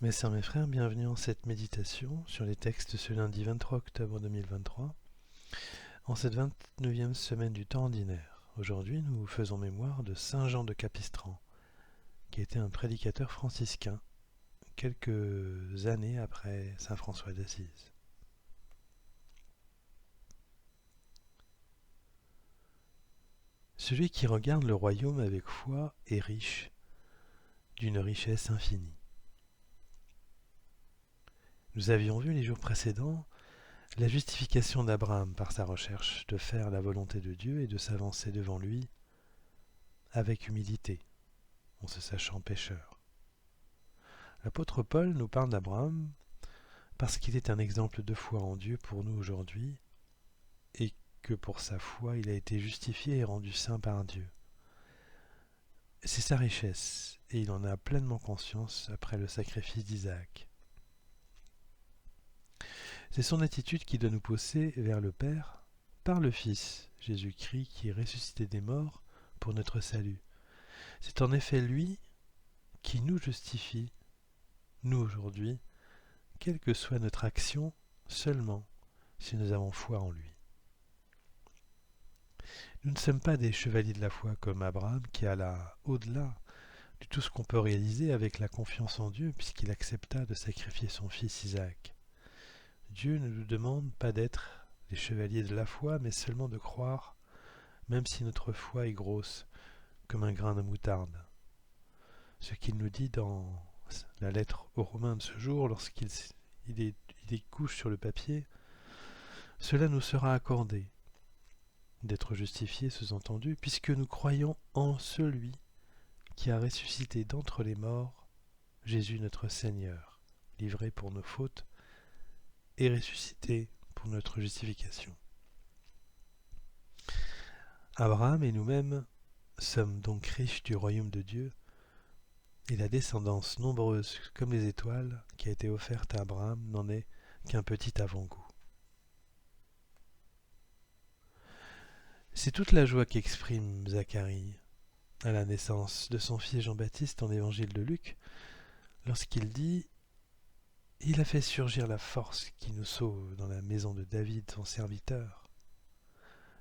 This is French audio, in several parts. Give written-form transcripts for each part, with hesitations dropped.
Mes sœurs, mes frères, bienvenue en cette méditation sur les textes ce lundi 23 octobre 2023, en cette 29e semaine du temps ordinaire. Aujourd'hui, nous faisons mémoire de Saint Jean de Capistran, qui était un prédicateur franciscain, quelques années après Saint François d'Assise. Celui qui regarde le royaume avec foi est riche, d'une richesse infinie. Nous avions vu les jours précédents la justification d'Abraham par sa recherche de faire la volonté de Dieu et de s'avancer devant lui avec humilité, en se sachant pécheur. L'apôtre Paul nous parle d'Abraham parce qu'il est un exemple de foi en Dieu pour nous aujourd'hui et que pour sa foi il a été justifié et rendu saint par Dieu. C'est sa richesse et il en a pleinement conscience après le sacrifice d'Isaac. C'est son attitude qui doit nous pousser vers le Père par le Fils, Jésus-Christ, qui est ressuscité des morts pour notre salut. C'est en effet lui qui nous justifie, nous aujourd'hui, quelle que soit notre action, seulement si nous avons foi en lui. Nous ne sommes pas des chevaliers de la foi comme Abraham qui alla au-delà de tout ce qu'on peut réaliser avec la confiance en Dieu puisqu'il accepta de sacrifier son fils Isaac. Dieu ne nous demande pas d'être des chevaliers de la foi, mais seulement de croire, même si notre foi est grosse, comme un grain de moutarde. Ce qu'il nous dit dans la lettre aux Romains de ce jour, lorsqu'il couche sur le papier, cela nous sera accordé, d'être justifiés, sous-entendu, puisque nous croyons en celui qui a ressuscité d'entre les morts, Jésus notre Seigneur, livré pour nos fautes, et ressuscité pour notre justification. Abraham et nous-mêmes sommes donc riches du royaume de Dieu, et la descendance nombreuse comme les étoiles qui a été offerte à Abraham n'en est qu'un petit avant-goût. C'est toute la joie qu'exprime Zacharie à la naissance de son fils Jean-Baptiste en l'évangile de Luc, lorsqu'il dit « Il a fait surgir la force qui nous sauve dans la maison de David, son serviteur,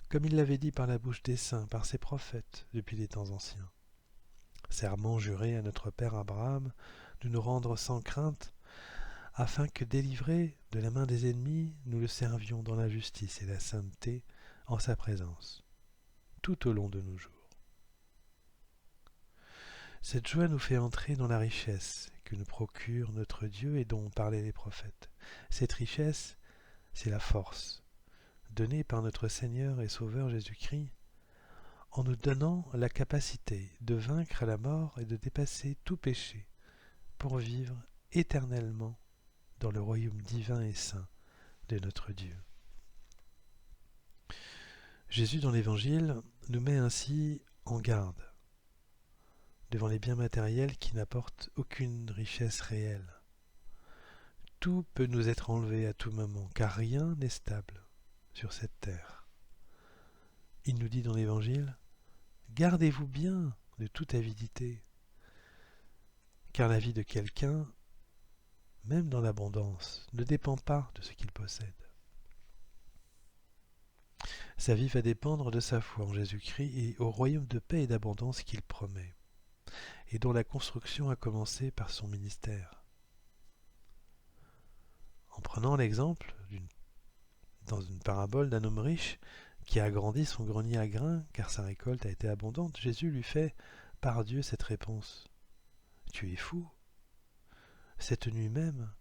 comme il l'avait dit par la bouche des saints, par ses prophètes, depuis les temps anciens. Serment juré à notre père Abraham de nous rendre sans crainte, afin que, délivrés de la main des ennemis, nous le servions dans la justice et la sainteté en sa présence, tout au long de nos jours. » Cette joie nous fait entrer dans la richesse que nous procure notre Dieu et dont parlaient les prophètes. Cette richesse, c'est la force, donnée par notre Seigneur et Sauveur Jésus-Christ, en nous donnant la capacité de vaincre la mort et de dépasser tout péché pour vivre éternellement dans le royaume divin et saint de notre Dieu. Jésus dans l'Évangile nous met ainsi en garde devant les biens matériels qui n'apportent aucune richesse réelle. Tout peut nous être enlevé à tout moment, car rien n'est stable sur cette terre. Il nous dit dans l'Évangile, « Gardez-vous bien de toute avidité, car la vie de quelqu'un, même dans l'abondance, ne dépend pas de ce qu'il possède. » Sa vie va dépendre de sa foi en Jésus-Christ et au royaume de paix et d'abondance qu'il promet, et dont la construction a commencé par son ministère. En prenant l'exemple dans une parabole d'un homme riche qui a agrandi son grenier à grains car sa récolte a été abondante, Jésus lui fait par Dieu cette réponse. « Tu es fou. Cette nuit même,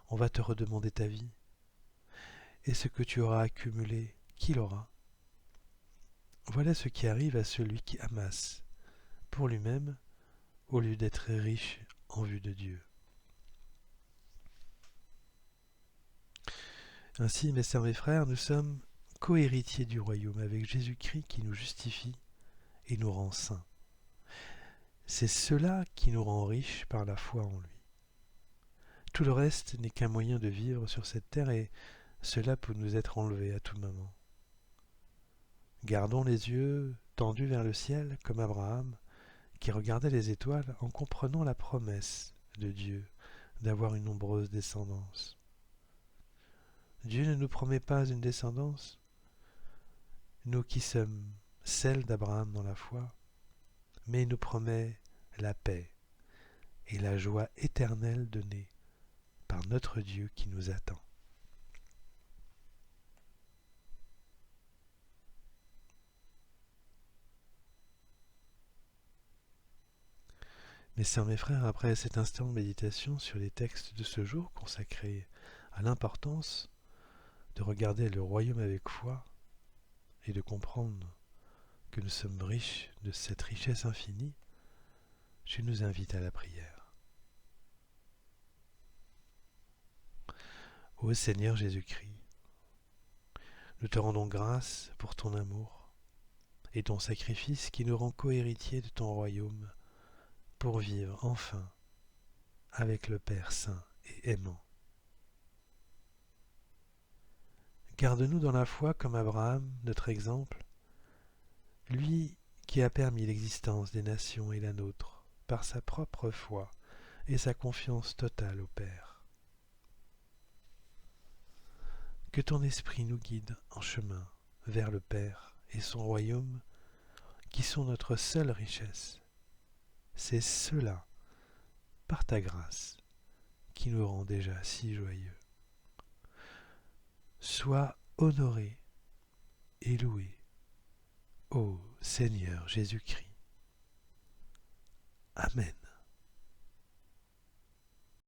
on va te redemander ta vie. Et ce que tu auras accumulé, qui l'aura ? Voilà ce qui arrive à celui qui amasse pour lui-même au lieu d'être riche en vue de Dieu. » Ainsi, mes sœurs et frères, nous sommes co-héritiers du royaume avec Jésus-Christ qui nous justifie et nous rend saints. C'est cela qui nous rend riches par la foi en lui. Tout le reste n'est qu'un moyen de vivre sur cette terre et cela peut nous être enlevé à tout moment. Gardons les yeux tendus vers le ciel comme Abraham qui regardait les étoiles en comprenant la promesse de Dieu d'avoir une nombreuse descendance. Dieu ne nous promet pas une descendance, nous qui sommes celles d'Abraham dans la foi, mais il nous promet la paix et la joie éternelle donnée par notre Dieu qui nous attend. Mes sœurs, mes frères, après cet instant de méditation sur les textes de ce jour consacrés à l'importance de regarder le royaume avec foi et de comprendre que nous sommes riches de cette richesse infinie, je nous invite à la prière. Ô Seigneur Jésus-Christ, nous te rendons grâce pour ton amour et ton sacrifice qui nous rend co-héritiers de ton royaume pour vivre enfin avec le Père saint et aimant. Garde-nous dans la foi comme Abraham, notre exemple, lui qui a permis l'existence des nations et la nôtre par sa propre foi et sa confiance totale au Père. Que ton esprit nous guide en chemin vers le Père et son royaume qui sont notre seule richesse. C'est cela, par ta grâce, qui nous rend déjà si joyeux. Sois honoré et loué, ô Seigneur Jésus-Christ. Amen.